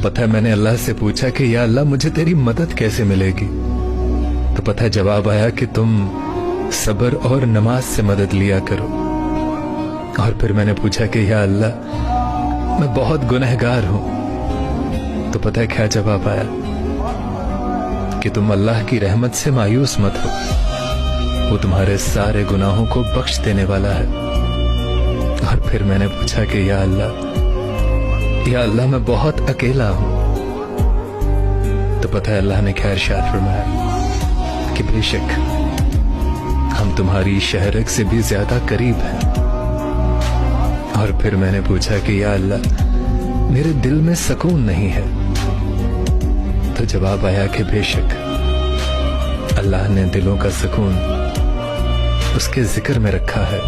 पता है मैंने अल्लाह से पूछा कि या अल्लाह मुझे तेरी मदद कैसे मिलेगी, तो पता है जवाब आया कि तुम सब्र और नमाज से मदद लिया करो। और फिर मैंने पूछा कि या अल्लाह मैं बहुत गुनहगार हूं, तो पता है क्या जवाब आया कि तुम अल्लाह की रहमत से मायूस मत हो, वो तुम्हारे सारे गुनाहों को बख्श देने वाला है। और फिर मैंने पूछा कि या अल्लाह मैं बहुत अकेला हूं, तो पता है अल्लाह ने क्या इरशाद फरमाया कि बेशक हम तुम्हारी शहरक से भी ज्यादा करीब हैं। और फिर मैंने पूछा कि या अल्लाह मेरे दिल में सुकून नहीं है, तो जवाब आया कि बेशक अल्लाह ने दिलों का सुकून उसके जिक्र में रखा है।